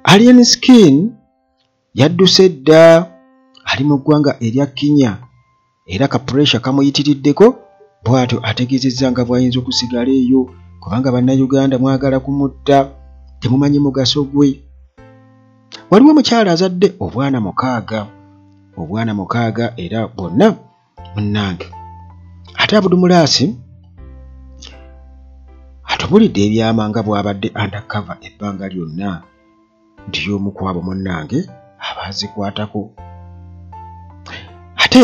Alien Skin yadduse dda ali mu ggwanga erya Kenya era ka pressure kamuyitiriddeko bw'atyo ategeezezza nga bw'ayinza okusigala eyo kubanga bannayuganda mwagala kumutta temumanyi mugaso gwe. Waliwo omukyala azadde obwana mukaaga era bonna munnange ate Abudumulaasi atubulidde ebyama nga bw'abadde undercover ebbanga lyonna nti y'omu ku abo munnange abaazikwatako. Ate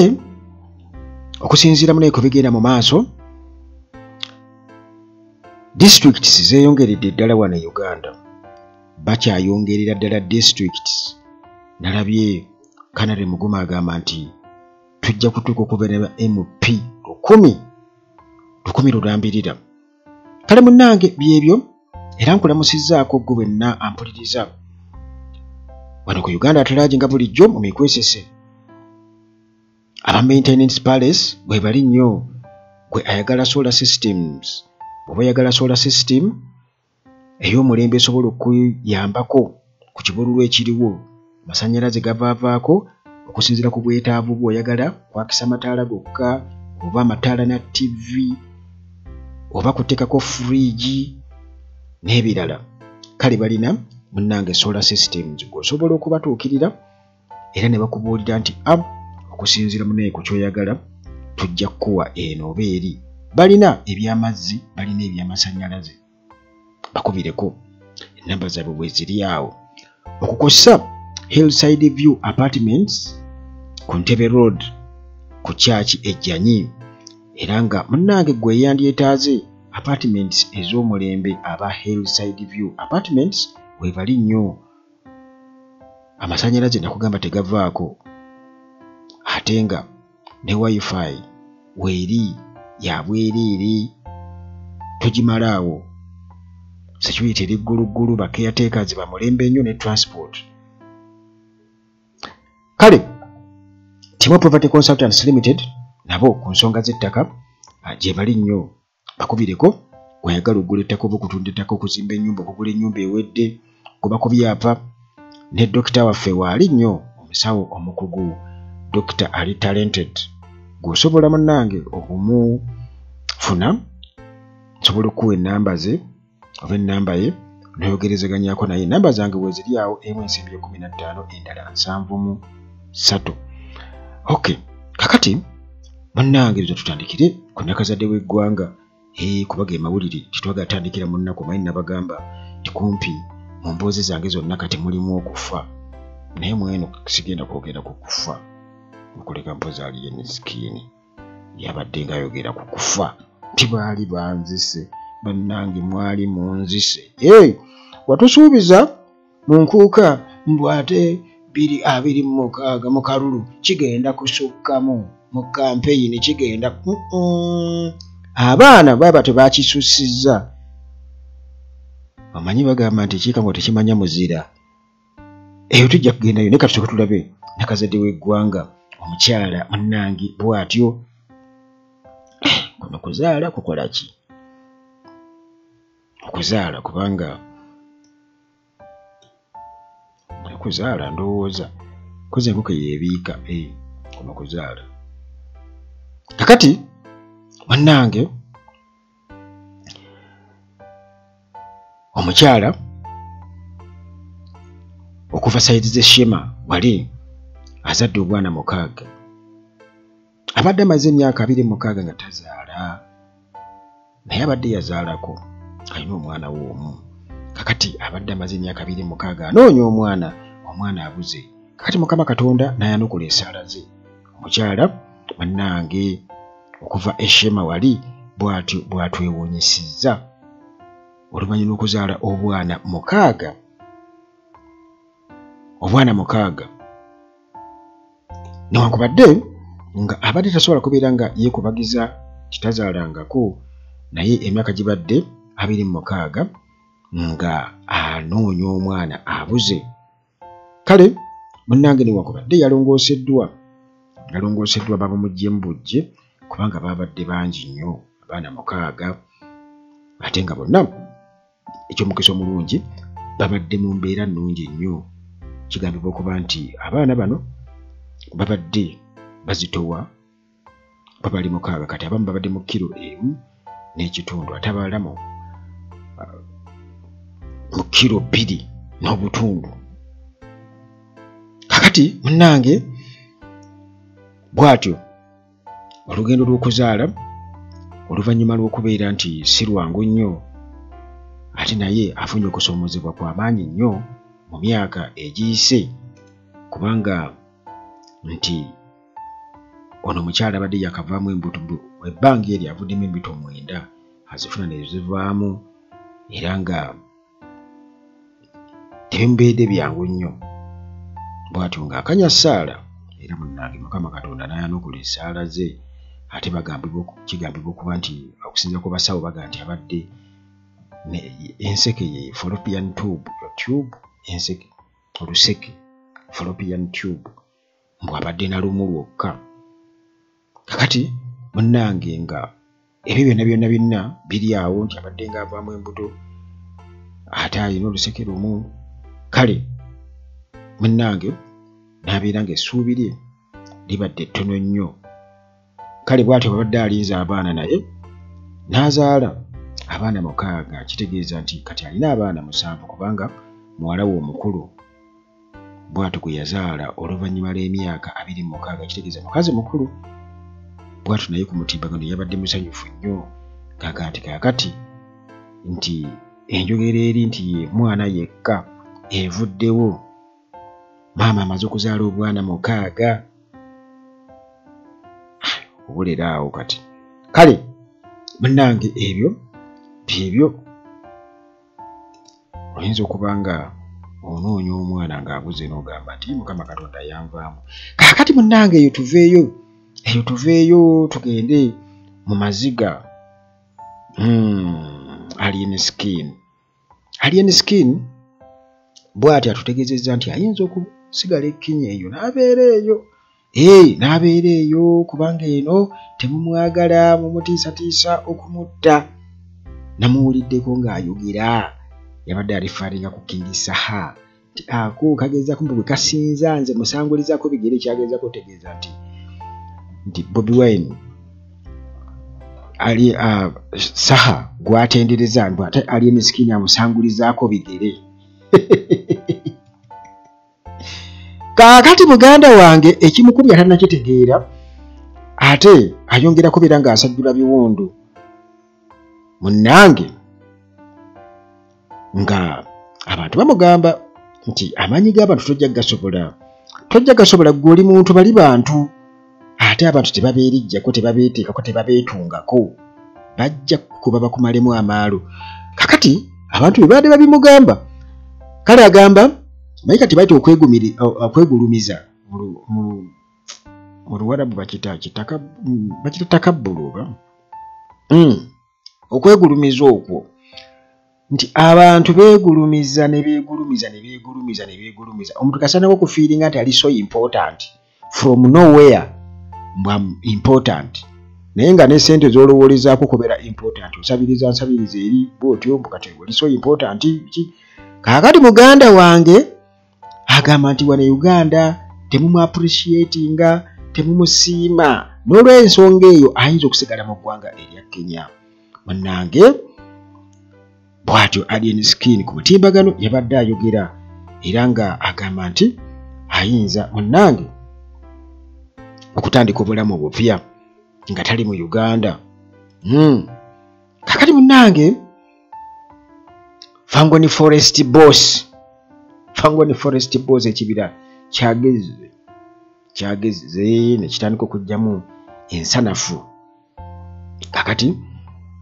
okusinziira munaye ku bigenda mu maaso, districts zeeyongeredde ddala wano e Uganda, bakyayongerera ddala districts. Nalabye Kanale Muguma agamba nti tujja kutuuka okubeera MP 10 lulambirira. Kale munnange byebyo era nkulamusizzaako gwe wenna ampuliriza wano ku Uganda Atalagi nga bulijjo mu mikwesese. Aba Maintenance Palace bwe bali nnyo gwe ayagala solar systems. Bw'oba oyagala solar system ey'omulembe esobola okuyambako ku kibululu ekiriwo, amasannyalaze gavaavaako okusinziira ku bwetaavu bw'oyagala kwakisa amataala gokka oba amataala na TV oba kuteekako fridge n'ebirala. Kale balina munnange solar systems gweosobola okubatuukirira era ne bakubuulira nti okusinziira munaye ku kyoyagala tujja kukuwa eno oba eri. Balina ebyamazzi, balina ebyamasannyalaze, bakubireko ennamba zaabwe bwe ziri awo. Okukosa Hillside View Apartments ku Ntebe Road ku Church Ejjanyi, era nga munnange gwe yandyetaaze apartments ez'omulembe aba Hillside View Apartments we bali nnyo. Amasannyalaze nakugamba tegavaako ate nga ne wifi weeri ya bwereere togimalaawo. Security eri gguluggulu, ba caretakers ba mulembe nnyo ne transport. Kale Timo Property Consultants Limited nabo ku nsonga z'ettaka gye bali nnyo, bakubireko wayagala ogula ettaka oba okutunda ettaka, okuzimba ennyumba, okugula ennyumba ewedde, kuba ku byapa. Ne dokita waffe waali nnyo omusawo omukugu Dr. Ali Talented gw'osobola munnange okumufuna, nsobola okuwa ennamba ze oba ennamba ye n'oyogerezeganyako naye. Ennamba zange bwe ziri awo, emu ensimbi 15 endala 73. Okay, kakati munnange tuza tutandikire ku nnakazadde w'eggwanga kuba ge mawulire titwagatandikira mu nnaku manyi nabagamba nti kumpi mu mboozi zange zonna kati mulimu okufa, naye mweno sigenda kwogera ku kufa okuleka mpozi Alien Skin yabadde ng'ayogera ku kufa nti baali banzise. Bannange mwali munzise, watusuubiza mu nkuuka mbu ate 2026 mu kalulu kigenda kusukkamu mu kampeyini kigenda abaana baba tebakisussizza. Bamanyi bagamba nti kiika ngo tekimanya muzira. Eyo tujja kugendayo naye katusoke tulabe nnakazadde w'eggwanga omukyala munnange bw'atyo. Kuno kuzaala kukola ki? Okuzaala kubanga okuzaala ndowooza koze enkoko yeebiika kuno kuzaala. Kakati munnange omukyala okuva sayidi z'Eshema wali azadde obwana 6, abadde amaze emyaka 26 nga tazaala, naye abadde yazaalako alina omwana w'omu. Kakati abadde amaze emyaka 26 anoonya omwana abuze. Kakati Mukama Katonda n'ayanukula essaala ze. Omukyala munnange okuva Eshema wali bw'atwewuunyisizza oluvannyuma lw'okuzaala obwana 6. Obwana 6 newankubadde nga abadde tasobola kubeera nga yeekubagiza kitazaalangako, naye emyaka gibadde 26 nga anoonya omwana abuze. Kale munnange newankubadde yalongooseddwa babamuggyemu bujje kubanga babadde bangi nnyo, abaana 6 ate nga bonna eky'omukisa omulungi babadde mu mbeera nnungi nnyo. Kigambibwa okuba nti abaana bano babadde bazitowa babali 6 kati abamu babadde mu kilo 1.5 ate abalala mu kilo 2.5. Kakati munnange bwatyo olugendo lw'okuzaala oluvannyuma lw'okubeera nti si lwangu nnyo ate naye afunye okusoomozebwa kw'amaanyi nnyo mu myaka egiyise kubanga nti ono omukyala abadde yakavaamu embuto ebbanga eri avuddemu embuto 9 azifuna ne zivaamu era nga tebimubeedde byangu nnyo bw'atyo ng'akanya Saala era munnange Mukama Katonda n'ayanukula essaala ze ate kigambibwa okuba nti okusinza ku basawo baga nti abadde enseke ye fallopian tube enseke oluseke fallopian tube mbw'abadde na lumu lwokka. Kakati munnange nga ebyo byonna biri awo nti abadde ng'avaamu embuto ate alina oluseke lumu. Kale munnange n'abeera ng'essuubi lye libadde ttono nnyo. Kale bw'atyo babadde alinze abaana naye n'azaala abaana 6 kitegeeza nti kati alina abaana 7 kubanga muwala we omukulu bw'atyo gwe yazaala oluvannyuma lw'emyaka 26 kitegeeza mukazi mukulu. Bw'atyo naye ku mutimbagano yabadde musanyufu nnyo gaga nti kaakati nti enjogera eri nti ye mwana yekka evuddewo maama amaze okuzaala obwana 6 obulera awo kati. Kale munnange ebyo byebyo oyinza okuba nga onoonya omwana ng'abuze n'ogamba nti Mukama Katonda yanvaamu. Kaakati munnange eyo tuveeyo tugende mu maziga. Alien Skin bw'ati atutegeezezza nti ayinza okusigala ekkinya eyo n'abeera eyo kubanga eno temumwagala mumutiisatiisa okumutta. Namuwuliddeko ng'ayogera yabadde alifaaringa ku King Saha nti ako kagezaako bwe kasinza nze musangulizaako bigere kyagezaako otegeeza nti Bobi Wine ali Saha gwatendereza nti ate Alien Skin amusangulizaako bigere. Kaakati muganda wange ekimukubya tannakitegeera ate ayongera kubeera ng'asajjula biwundu munnange nga abantu bamugamba nti amaanyi g'abantu tojja gasobola gwe oli muntu bali bantu ate abantu tebabeerijjako tebabeeteekako tebabeetungako bajja kuba bakumalemu amaalo. Kakati abantu bwe baadde babimugamba kale agamba naye kati baita okwegulumiza mu Luwarabu bakita takabbulu oba okwegulumiza okwo nti abantu beegulumiza ne beegulumiza omuntu kasanawo okufiiringa nti ali so important from nowhere mbwa important naye nga n'essente z'olowoolezaako kubeera important nsabiriza eri bw'otyo mbukati oli so important kaakati muganda wange agamba nti wano Uganda temumu appreciatinga temumusiima n'olw'ensonga eyo ayinza okusigala mu ggwanga erya Kenya. Munnange bw'atyo Alien Skin ku mutimbagano yabadde ayogera era nga agamba nti ayinza munnange okutandika obulamu obupya nga tali mu Uganda. Kakati munnange Fangoni Forest Boss ekibira kyageze ne kitandika okujjamu ensanafu. Kakati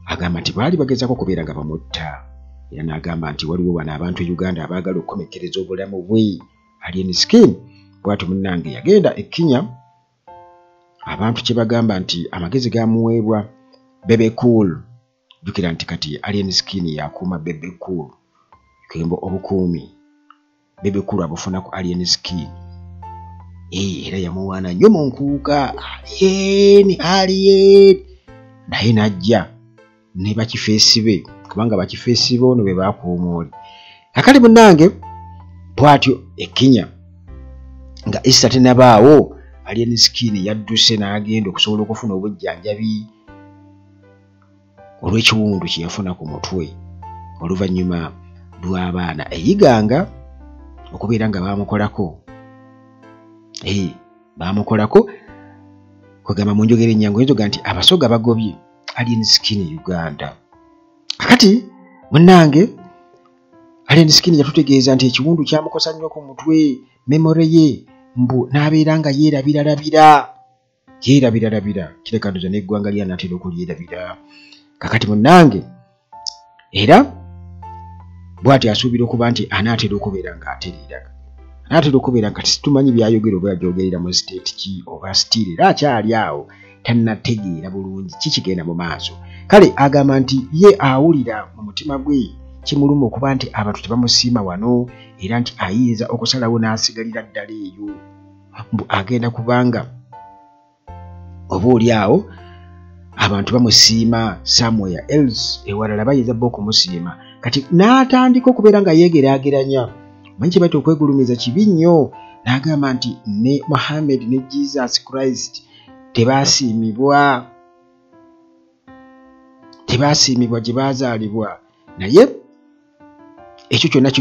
agamba nti baali bagezaako okubeera nga bamutta era n'agamba nti waliwo wano abantu e Uganda abaagala okukomekkereza obulamu bwe. Alien Skin bw'atyo munnange yagenda e Kenya abantu kye bagamba nti amagezi gamuweebwa Bebe Cool. Jjukira nti kati Alien Skin yakuuma Bebe Cool kembo obukuumi Bebe Cool abufuna ku Alien Skin era yamuwaana nnyo mu nkuuka alien naye najja ne bakifeesi be kubanga bakifeesi be ono be baakuuma oli akali munnange bwatyo Kenya nga Easter tenabaawo Alien Skin yadduse n'agenda okusobola okufuna obujjanjabi olw'ekiwundu kye yafuna ku mutwe oluvannyuma lw'abaana eyiganga okubeera nga bamukolako kwegamba mu njogera ennyangu enzoga nti abasoga bagobye Alien Skin Uganda. Kakati munnange Alien Skin yatutegeeza nti ekiwundu kyamukosa nnyo ku mutwe memore ye mbu n'abeera nga yeerabiralabira kireka ndoza n'eggwanga lyanaatera okulyerabira. Kakati munnange era bw'ati asuubira okuba nti anaatera okubeera nga atereera anaatera okubeera nga situmanyi byayogera oba yagyogerera mu state ki oba still era akyali awo tannategeera bulungi kikigenda mu maaso. Kale agamba nti ye awulira mu mutima gwe kimuluma okuba nti abantu tebamusiima wano era nti ayinza okusalawo n'asigalira ddala eyo mbu agenda kubanga oba oli awo abantu bamusiima somewhere else ewalala bayinza bba okumusiima kati n'atandika okubeera nga yeegeraageranya manyi kye bati okwegulumiza kibi nnyo n'agamba nti ne Muhammad ne Jesus Christ tebaasiimibwa gye baazaalibwa naye ekyo kyonna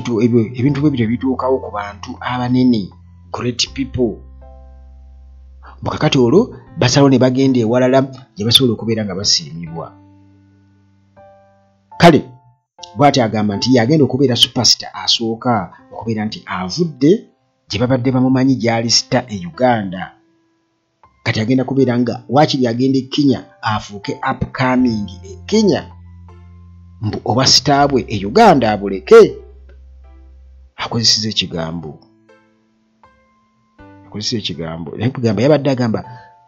ebintu bwe bityo bituukawo ku bantu abanene great people bukakati olwo basalawo ne bagenda ewalala gye basobola okubeera nga basiimibwa. Kale bw'ati agamba nti yagenda okubeera superstar asooka okubeera nti avudde gye babadde bamumanyi gy'ali star e Uganda kati agenda kubeera nga waakiri agenda e Kenya afuuke upcoming e Kenya mbu oba star bwe e Uganda abuleke akozeseza ekigambo naye kugamba yabadde agamba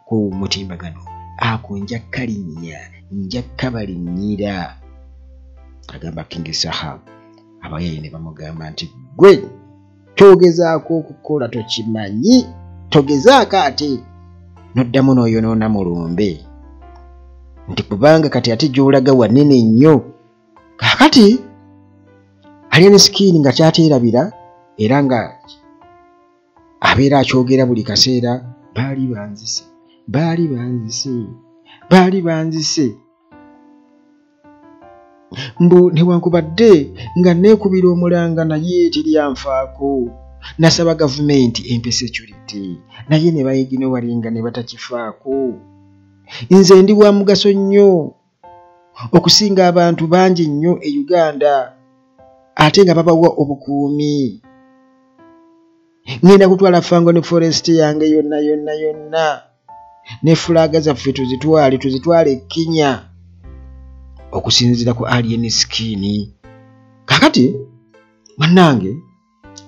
ku mutimbagano ako nja kalinnya nja kabalinnyira agamba King Saha abayayi ne bamugamba nti gwe togezaako okukola tokimanyi togezaako ate noddamu n'oyonoona mulumbe nti kubanga kati ate gy'olaga wanene nnyo. Kaakati Alien Skin nga kyateerabira era nga abeera akyogera buli kaseera baali banzise mbu newankubadde nga neekubira omulanga naye teryanfaako nasaba gavumenti empe security naye ne bayigino walinga ne batakifaako nze ndi wa mugaso nnyo okusinga abantu bangi nnyo e Uganda ate nga babawa obukuumi ngenda kutwala fango ne forest yange yonna ne fulaga zaffe tuzitwale e Kenya okusinzira ku Alien Skin. Kakati mannange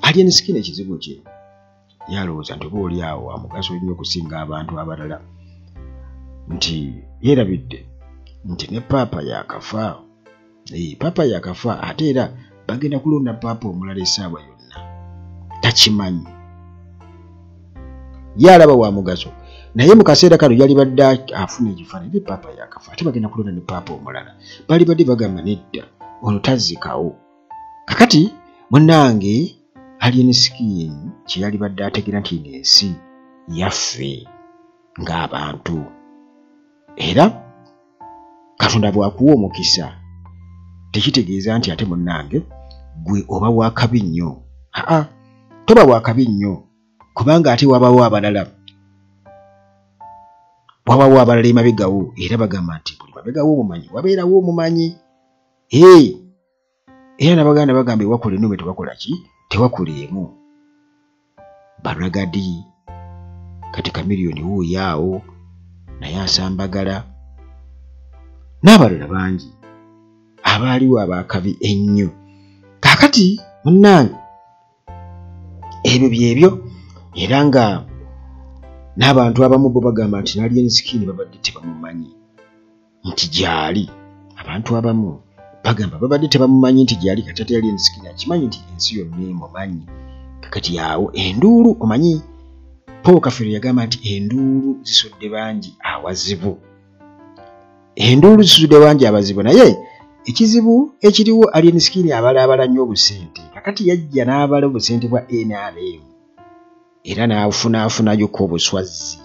Alien Skin ekizibu kye yalowooza nti oba oli awo amugaso nnyo okusinga abantu abalala nti yeerabidde nti ne paapa yakafa ate era bagenda kulonda paapa omulala essaawa yonna takimanyi yalaba wa mugaso naye mu kaseera kano yali badde afuna ekifaananyi paapa yakafa ate bagenda kulonda ne paapa omulala bali badde bagamba nedda ono tazzikawo. Kakati munnange Alien Skin kye yali badde ategeera nti n'ensi yaffe ng'abantu era Katonda bw'akuwa omukisa tekitegeeza nti ate munnange gwe oba wakabi nnyo toba wakabi nnyo kubanga ate wabawo abalala emabegawo era bagamba nti buli mabegawo omumanyi wabeerawo omumanyi era n'Abaganda bagamba ewakula ennume tewakola ki tewakuleemu Baragadi kati Kamiliyoni wuuyaawo naye asambagala n'abalala bangi abaaliwo abakabi ennyo. Kaakati munnange ebyo byebyo era nga n'abantu abamu bo bagamba nti Alien Skin babadde tebamumanyi nti gyali abantu abamu bagamba babadde tebamumanyi nti gyali kati ate Alien Skin akimanyi nti ensi yonna emumanyi. Kakati awo enduulu omanyi Paul Kafere yagamba nti enduulu zisudde bangi awazibu naye ekizibu ekiriwo Alien Skin abala nnyo obusente. kakati yajja n'abala obusente bwa NRM era n'afunayo obuswazi.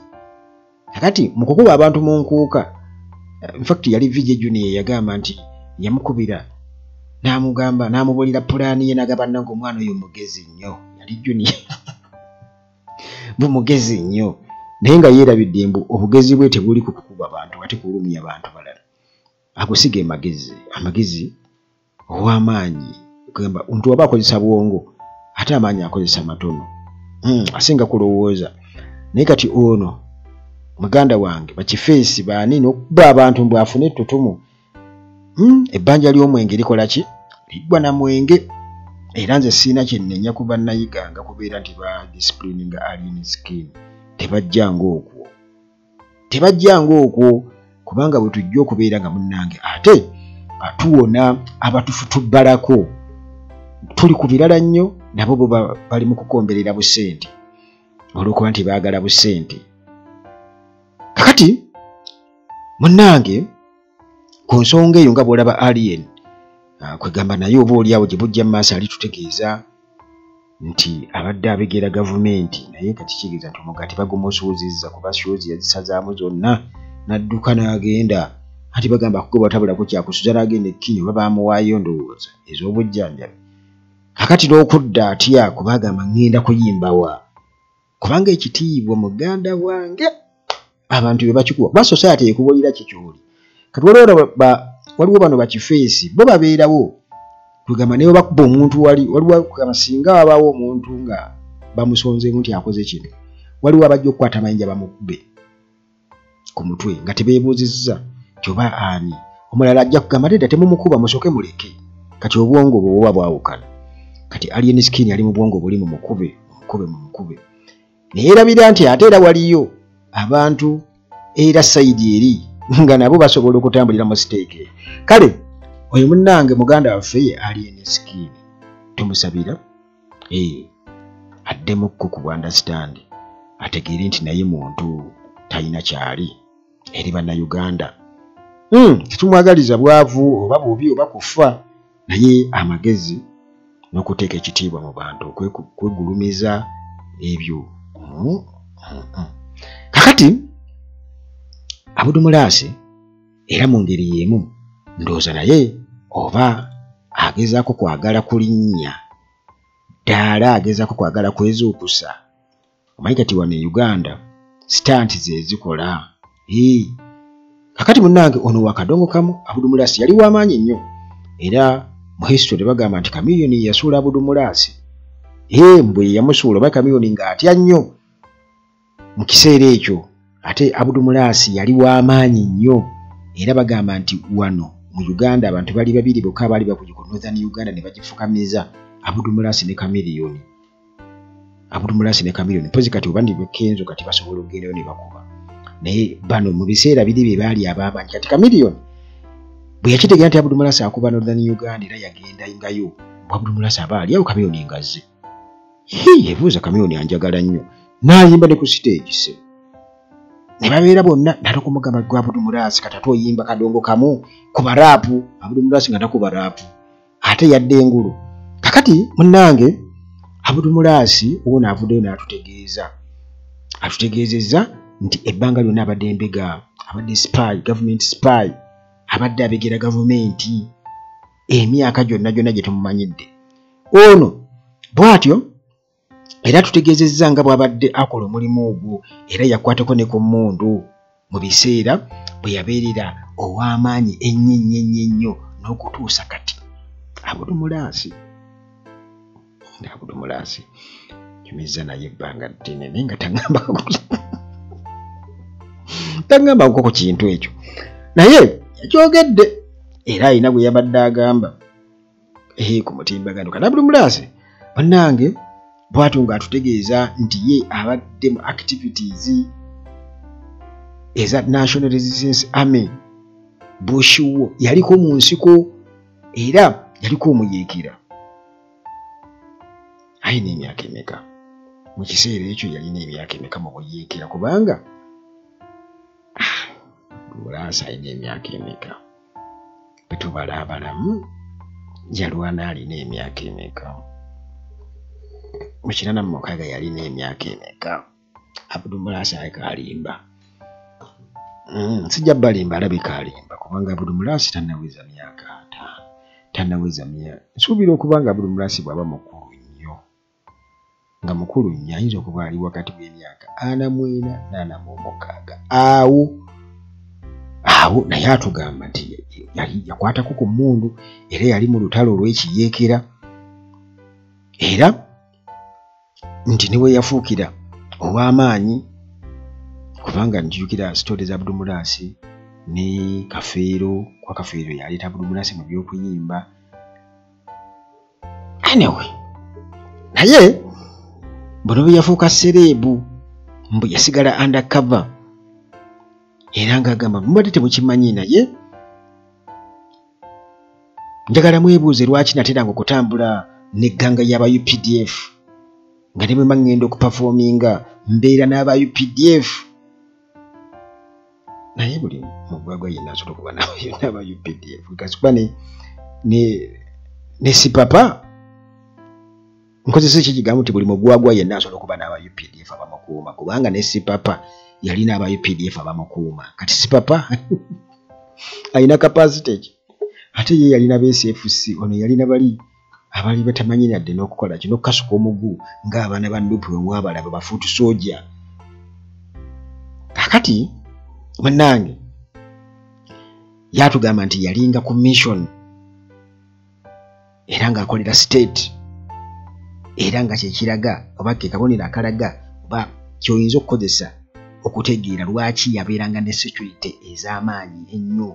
Kakati mu kukuba abantu mu nkuuka, in fact yali VJ Junior yagamba nti yamukubira n'amugamba n'amubulira pulaani ye n'agamba nange omwana oyo mugezi nnyo. Yali Junior mugezi nnyo, naye nga yeerabidde mbu obugezi bwe tebuli ku kukuba bantu ate kulumya abantu balala. Agusiga amagezi ow'amaanyi, kugamba omuntu aba akozesa bwongo ate amaanyi akozesa matono. Asinga kulowooza. Naye kati ono muganda wange bakifeesi baani n'okuba abantu mbu afune ettutumu. Ebbanja ly'omwenge likola ki? Liggwa na mwenge. Era nze siina kye nnenya ku bannayiganga kubeera nti ba disciplininga alien skin. Tebajjanga okwo kubanga bwe tujja okubeera nga munnange ate atuwona abatufutubbalako tuli ku birala nnyo, nabo bo bali mu kukomberera busente olw'okuba nti baagala busente. Kakati munnange ku nsonga eyo nga bw'olaba alien kwegamba naye oba oliawo gye bujja mu maaso alitutegeeza nti abadde abegera gavumenti, naye kati kitegeeza nti omugati bagumusuuzizza kuba shozi yazisazaamu zonna n'adduka n'agenda. Ati bagamba kugoba tabulako kyakusuza n'agenda ekkinyo oba baamuwaayo ndowooza ez'obujjanjabi. Kakati n'okudda atya kubagamba ngenda kuyimbawa kubanga ekitiibwa muganda wange abantu be bakikuwa kuba society ekubulira kikyoli. Kati waliwo bano bakifeesi bo babeerawo kugamba naye bakuba omuntu waliwo kugamba singa wabaawo omuntu nga bamusonzeemu nti akoze kino, waliwo abajja okukwata amayinja bamukube ku mutwe nga tebeebuuzizza kyoba ani. Omulala ajja kugamba nedda temumukuba musooke muleke. Kati obwongo bwe buba bwawukana. Kati alien skin yali mu bwongo buli mumukube. Naye erabira nti ate era waliyo abantu era sayidi eri nga nabo basobola okutambulira mu siteeke. Kale oyo munnange muganda waffe ye alien skin tumusabira addemu ku understand ategeere nti naye muntu talina kyali eri bannayuganda. Tetumwagaliza bwavu oba bubi oba kufa, naye amagezi n'okuteeka ekitiibwa mu bantu okwegulumiza ebyo. Kakati Abudumulasi era mu ngeri y'emu ndowooza naye oba agezaako kwagala kulinnya ddala, agezaako kwagala kwezuukusa. Omanyi kati wano e Uganda sitanti ze zikola. Kakati munnange ono wakadongo kamu Abudumulasi yali w'amaanyi nnyo era mu history bagamba nti Kamiliyoni yasuula Abudumulasi. Mbwe yamusuula oba Kamiliyoni ng'atya nnyo mu kiseera ekyo. Ate Abudumulasi yali w'amaanyi nnyo era bagamba nti wano mu Uganda abantu bali babiri bokka baali bakujja ku Northern Uganda ne bagifukamiza Abudumulasi ne Kamiliyoni. Mpozi kati oba ndi Kenzo kati basobola okugendayo ne bakuba. Naye bano mu biseera biri bye baali ab'amaanyi. Kati Kamiliyoni bwe yakitegeera nti Abudumulasi akuba Northern Uganda era yagenda ngayo, Abudumulasi aba ali awo Kamiliyoni ngazze. Yebuuza Kamiliyoni anjagala nnyo. N'ayimba ne ku stage se. Ne babeera bonna nalokumugamba gwa Abudumulasi kati ate oyimba kadongo kamu kuba raapu. Abudumulasi nga takuba raapu ate yadde engulu. Kakati munnange Abudumulasi ono avuddeyo n'atutegeezezza nti ebbanga lyonna abadde embega, abadde spy, government spy, abadde abegera gavumenti emyaka gyonna gye tumumanyidde. Ono bw'atyo era tutegeezezza nga bw'abadde akola omulimu ogwo era yakwatako ne ku mmundu mu biseera bwe yabeerera ow'amaanyi ennyo n'okutuusa kati. Abudumulasi kimizza naye ebbanga ddene naye nga taŋŋambako ku kintu ekyo, naye yakyogedde era alina bwe yabadde agamba ku mutimbagano. Kati Abudumulasi bannange bw'atyo ng'atutegeeza nti ye abadde mu activities eza National Resistance Army Bush War, yaliko mu nsiko era yaliko omuyeekera. Ayina emyaka emeka mu kiseera ekyo? Yalina emyaka emeka mu buyeekera? Kubanga Abudumulasi alina emyaka emeka? Bwe tubala abalamu yalwana alina emyaka emeka? Mukina mukaga yalina emyaka emeka Abdulmulasi alimba sijja balimba alabika alimba kubanga Abdulmulasi tannaweza myaka 5 tannaweza myaka nsuubira okubanga Abdulmulasi bw'aba mukulu nnyo nga mukulu nnyo ayinza okuba ali wakati w'emyaka 49 na 46 awo naye atugamba nti yakwatako ku mmundu era yali mu lutalo olw'ekiyeekera era nti niwe yafuukira ow'amaanyi kubanga njukira stories za Abdulmulasi ne Kafeero kwa Kafeero yaleeta Abdulmulasi mu by'okuyimba anyway naye bono bwe yafuuka sereebu mbu yasigala undercover era ng'agamba mubadde temukimanyi naye njagala mwebuuze lwaki nateranga okutambula n'egganga y'aba UPDF nga ne bwe ngenda okuperforminga mbeera n'aba UPDF naye buli mugwagwa yenna asobola okuba n'aba UPDF kasikuba ne sipapa nkozesa ekikigambo nti buli mugwagwa yenna asobola okuba n'aba UPDF abamukuuma kubanga ne sipapa yalina aba UPDF abamukuuma kati sipapa alina capacity ki ate ye yalina BSFC ono yalina abali batamanyi nadde n'okukola kino okukasuka omugu ng'abaana ba Nuupu wemwabalaba bafuutu soja kakati munnange yatugamba nti yalinga ku mission era ng'akolera state era nga kyekiraga oba ke kabonero akalaga oba kyoyinza okukozesa okutegeera lwaki yabeeranga ne security ez'amaanyi ennyo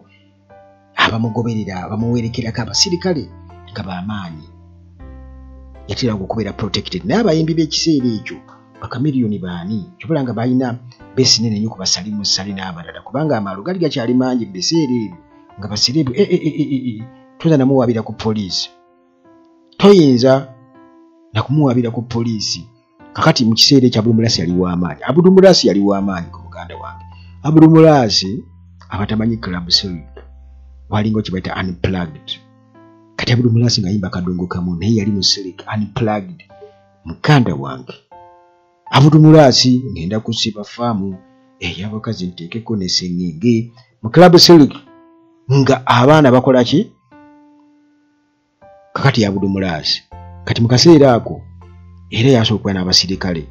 abamugoberera abamuwerekerako abasirikale nga b'amaanyi yatiranga okubeera protected naye abayimbi b'ekiseera ekyo bakamiliyoni baani kyobula nga balina beesi nene nnyo ku basalimu ssali n'abalala kubanga amaalo gali gakyali mangi mu biseera ebyo nga basirebu toyinza namuwaabira ku poliisi toyinza nakumuwaabira ku poliisi kakati mu kiseera ekyo Abdulmulasi yali w'amaanyi Abdulmulasi yali w'amaanyi ku muganda wange Abdulmulasi abatamanyi club siri walinga kibaita unplugged kati Abdulmulasi ng'ayimba kadongo kamu naye yali mu sirik unplugged muganda wange Abdulmulasi ngenda kusiba faamu ey'abakazi nteekeko ne sengenge mu club siri nga abaana bakola ki kakati ya Abdulmulasi kati mu kaseera ako era yasobola okuba n'abasirikale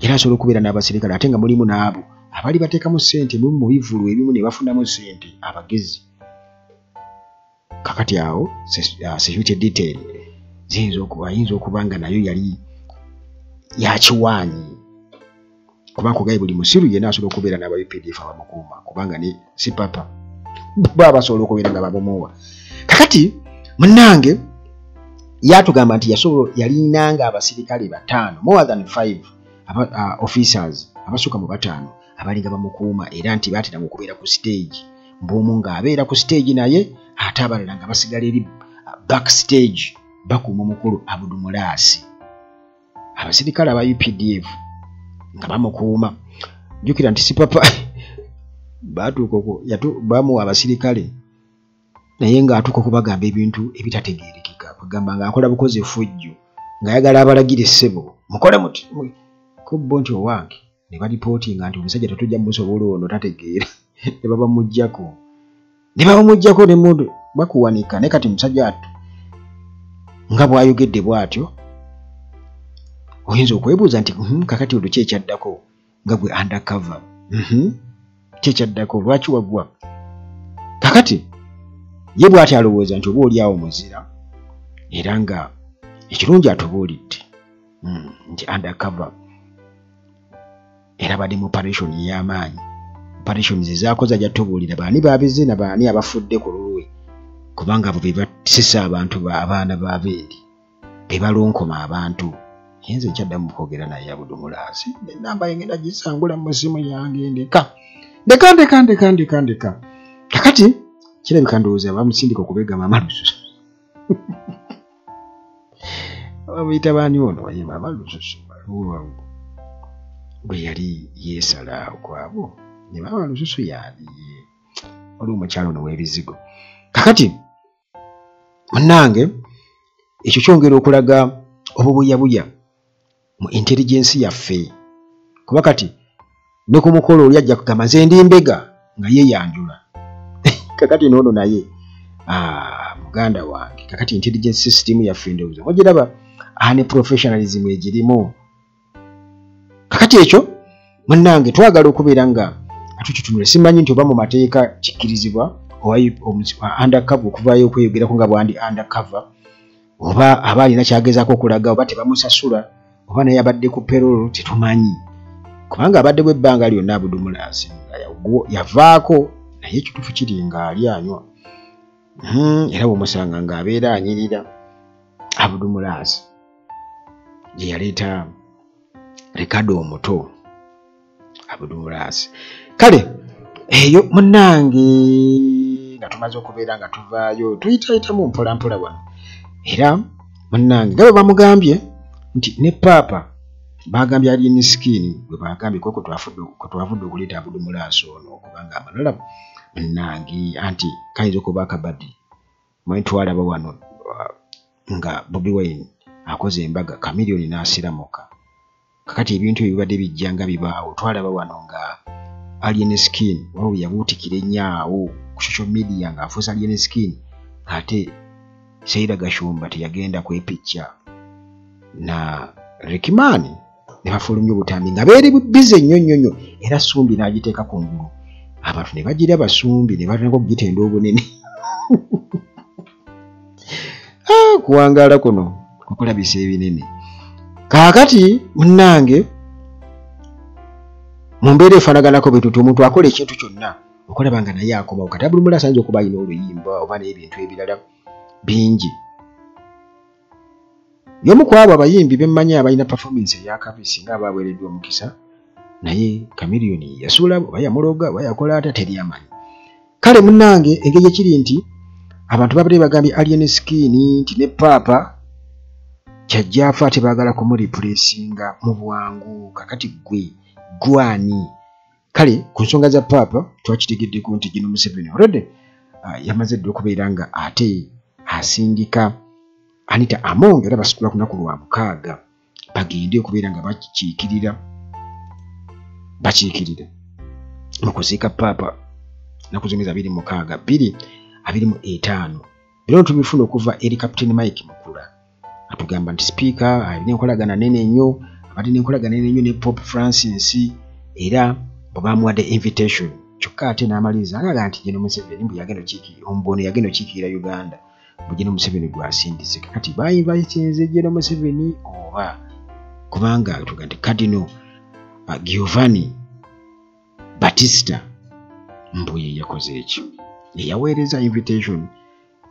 era asobola okubeera n'abasirikale ate nga mulimu n'abo abali bateekamu ssente mu bivulu ebimu ne bafunamu ssente abagezi kakati awo security detail ayinza okuba nga nayo yali yakiwaanyi kubanga kugaye buli musiru yenna asobola okubeera n'aba UPDF abamukuuma kubanga ne sipapa baba basobola okubeera nga babomowa kakati munnange yatugamba nti yalinanga abasirikale 5 more than 5 officers abasukka mu 5 abalinga bamukuuma era nti batera mu kubeera ku stage mbumu ng'abeera ku stage naye ate abalala nga basigala eri backstage bakuuma omukulu Abdulmulasi abasirikale aba UPDF nga bamukuuma jjukira nti sipapa batuuka bamuwa abasirikale naye ng'atuuka okubagamba ebintu ebitategeerekeka kugamba ng'akola bukozi effujjo ng'ayagala abalagire ssebo mukole muti kubbo nti owange ne balipootinga nti omusajja tetujja musobola ono tategeera ne babamuggyako ne mundu bakuwanika naye kati musajja atu nga bw'ayogedde bw'atyo oyinza okwebuuza nti kakati olwo kyekyaddako nga gwe undercover kyekyaddako lwaki wagwa kakati ye bw'ati alowooza nti oba oli awo muzira era nga ekirungi atubuulidde nti undercover era badde mu operation y'amaanyi operation zezaakoze ajja tubuulira baani baabize na baani abafudde ku lulwe kubanga abo be basisa abantu abaana b'abendi be balonkoma abantu yenze ekyaddamu kwogera naye Abdulmulasi enamba yengenda gisangula mu simu yange ndeka kakati kirabika ndowooza bamusindika okubega Mama Lususu abamuyita baani ono bayimba Mama Lususu bwe yali yeesala okwabo ne Mama Lususu yali oli omukyalo ono w'ebizigo kakati munnange ekyo kyongera okulaga obubuyabuya mu intelligence yaffe kuba kati ne ku mukolo oli ajja kugamba nze ndi mbega nga yeeyanjula kakati noono naye muganda wange kakati intelligence system yaffe ndowooza mugiraba ne professionalism egirimu kakati ekyo munnange twagala okubeera nga atukitunule simanyi nti oba mu mateeka kikkirizibwa undercover okuvaayo okweyogerako nga bwandi undercover oba aba alina kyagezaako okulaga oba tebamusasula oba naye abadde ku payroll tetumanyi kubanga abadde bw'ebbanga lyonna Abudumulaasi yavaako naye ekituufu kiri nga ali anywa era bw'omusanga ng'abeera anyirira Abudumulaasi gye yaleeta Ricardo omuto Abudumulaasi kale eyo munnange nga tumaze okubeera nga tuvaayo tuyitayitamu mpolampola wano era munnange nga bwe bamugambye nti ne paapa bagambye Alien Skin bwe bagambye kwe twavudde okuleeta Abudumulaasi ono okubanga amalala munnange anti kayinza okuba akabadde mwe twalaba wano nga Bobi Wine akoze embaga Chameleone n'asiramuka kakati ebintu ebibadde bijja nga bibaawo twalaba wano nga Alien Skin wao yabuutikira ennyo ku social media ng'afuusa Alien Skin ate Saida Gashumba teyagenda kwepicca na Rikimani ne bafulumya obutambi nga beeri bize nnyo era Sumbi n'agiteeka ku ngulu abantu ne bagira Basumbi ne batandika okugitenda obunene kuwangaala kuno kukulabisa ebinene kaakati munnange mu mbeera efaanaganako betutu omuntu akola ekintu kyonna okulaba nga naye akomawo kati Abudumulaasi ayinza okuba alina oluyimba oba n'ebintu ebirala bingi y'omu ku abo abayimbi bemmanyi abalina performance eyakabisi nga abaweereddwa omukisa naye Chameleone yasuula oba yamuloga oba yakola ata teryamanyi kale munnange engeri ekiri nti abantu babadde bagambye Alien Skin nti ne paapa kyajja afa tebaagala kumureplacinga mu bwangu kakati gwani kale ku nsonga za paapa twakitegeddeko nti Gino Museveni already yamaze dde okubeera nga ate asindika Anita Among era basitula ku lunaku lwa 6 bagende okubeera nga bakiikirira mu kuziika paapa naku zomeza 26 25 bino tubifuna okuva eri Captain Mike Mukula atugamba nti speaker alina enkolagana nene nnyo abadde n'enkolagana nene nnyo ne Pope Francis era bw'amuwadde invitation kyokka ate n'amaliriza agaga nti Gino Museveni mbu yagenda okiikirira Uganda bu Gino Museveni gw'asindize kakati baayinvayitinze Gino Museveni oba kubanga tuga nti Cardinal Giovanni Battista mbu ye yakoze ekyo yaweereza invitation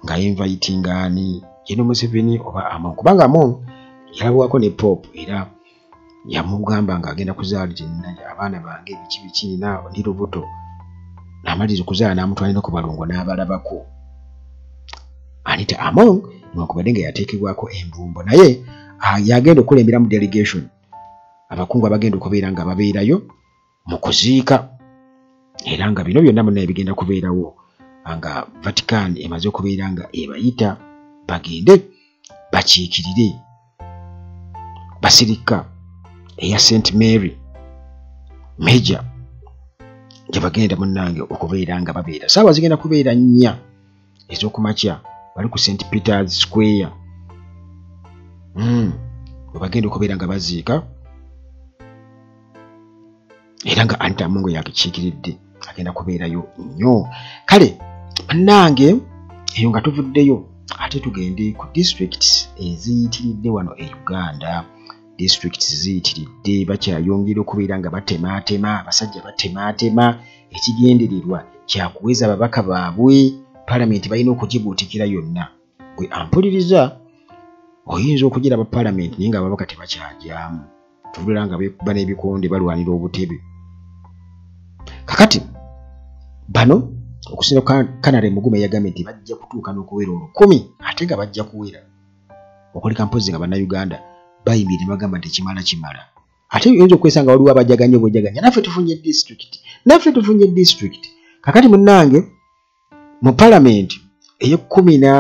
ng'ayinvayitinga ani Gino Museveni oba Among kubanga Among yalabwako ne Pope era yamugamba ng'agenda kuzaalira abaana bange biki ndi lubuto n'amaliriza okuzaala n'amutwalira ku balongo n'abalabako Anita Among newankubadde nga yateekebwako envumbo naye yagenda okulembera mu delegation abakungu abagenda okubeera nga babeerayo mu kuziika era nga bino byonna munaye bigenda kubeerawo nga Vatican emaze okubeera nga ebayita bagende bakiikirire basirika eya St Mary Major gye bagenda munnange okubeera nga babeera saawa zigenda kubeera 4 ez'okumakya bali ku St Peter's Square bagenda okubeera nga baziika era nga Anita Among yakikiikiridde agenda kubeerayo nnyo kale munnange eyo nga tuvuddeyo ate tugende ku districts eziyitiridde wano e Uganda districts ziyitiridde bakyayongera okubeera nga batemaatema abasajja batemaatema ekigendererwa kyakuweza ababaka baabwe Parliament balina okugibuutikira yonna gwe ampuliriza oyinza okugiraba Parliament naye nga ababaka tebakyajyamu tubulira nga bekuba n'ebikonde balwanira obutebe kakati bano okusinga Kanale Mugume yagambye nti bajja kutuuka n'okuwera 10,000 ate nga bajja kuwera okuleka mpozi nga bannayuganda bayimirira bagamba nti kimala ate oyinza okwesanga waliwo abajaganya obwejaganya naffe tufunye district kakati munnange mu Parliament ey'12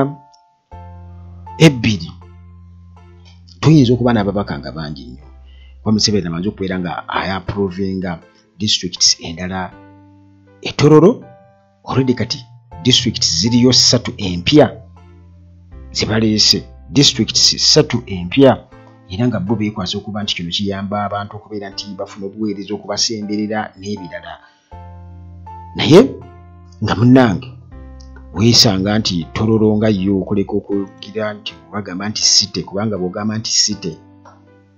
tuyinza okuba n'ababaka nga bangi nnyo Museveni amaze okubeera nga ayaprovinga districts endala Tororo. Already kati districts ziriyo 3 empya zibaleese, districts 3 empya, era nga bo beekwasa okuba nti kino kiyamba abantu okubeera nti bafuna obuweereza okubasemberera n'ebirala. Naye nga munnange weesanga nti Tororo nga yo okoleka okugira nti bagamba nti site, kubanga bw'ogamba nti site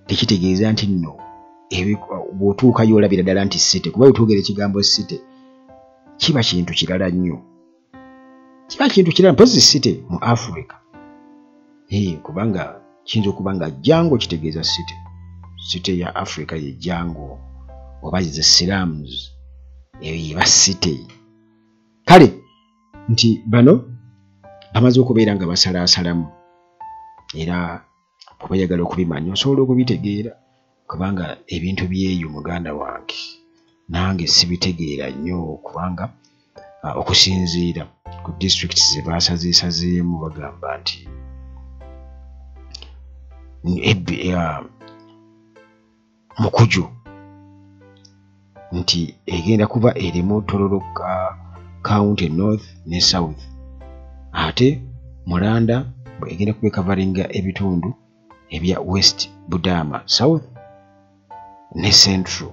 tekitegeeza nti nno bw'otuuka y'olabira ddala nti site, kuba wetwogera ekigambo site kiba kintu kirala nnyo, kiba kintu kirala mpozi site mu Africa. Kubanga kiyinza okuba nga jango kitegeeza site, site ya Africa ye jango oba ze slums eba site. Kale nti bano bamaze okubeera nga basalaasalamu, era kubayagala okubimanya osobola okubitegeera, kubanga ebintu byeyo muganda wange nange sibitegeera nnyo, kubanga okusinziira ku districts ze baasazeesazeemu bagamba nti Mukuju nti egenda kuba erimu Tororo County North ne South, ate Mulanda egenda kuba coveringa ebitundu ebya West Budama South ne Central,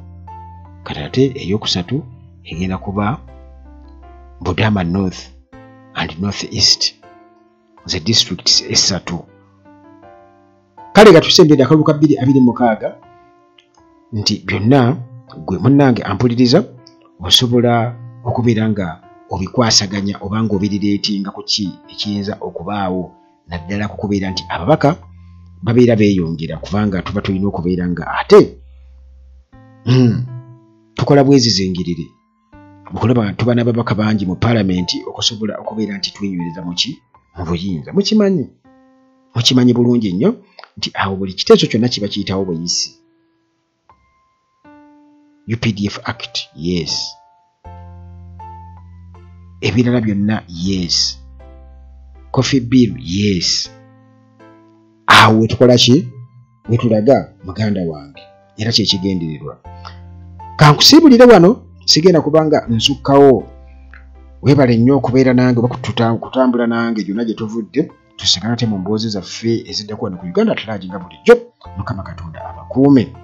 kati ate eyokusatu egenda kuba Budama North and North East, ze districts esatu. Kale gatusembedde akaluka 226 nti byonna gwe munnange ampuliriza osobola okubeera nga obikwasaganya oba nga obirireetinga ku ki ekiyinza okubaawo, naddala ku kubeera nti ababaka babeera beeyongera, kubanga tuba tulina okubeera nga ate tukola bwezizingirire okulaba tuba n'ababaka bangi mu paalamenti okusobola okubeera nti twenywereza mu buyinza. Mukimanyi bulungi nnyo nti awo buli kiteeso kyonna kiba kiyitawo buyisi. UPDF Act, yes. Ebirala byonna, yes. Coffee bill, yes. Awo tukola ki? Wetulaga muganda wange, era kyekigendererwa. Kankusiibulire wano, sigenda kubanga nsukkawo. Weebale nnyo okubeera nange oba kutambula nange gyonna gye tuvudde, tusigalate mu mboozi zaffe eziddako wano ku Uganda Talagi nga bulijjo. Mukama Katonda abakuume.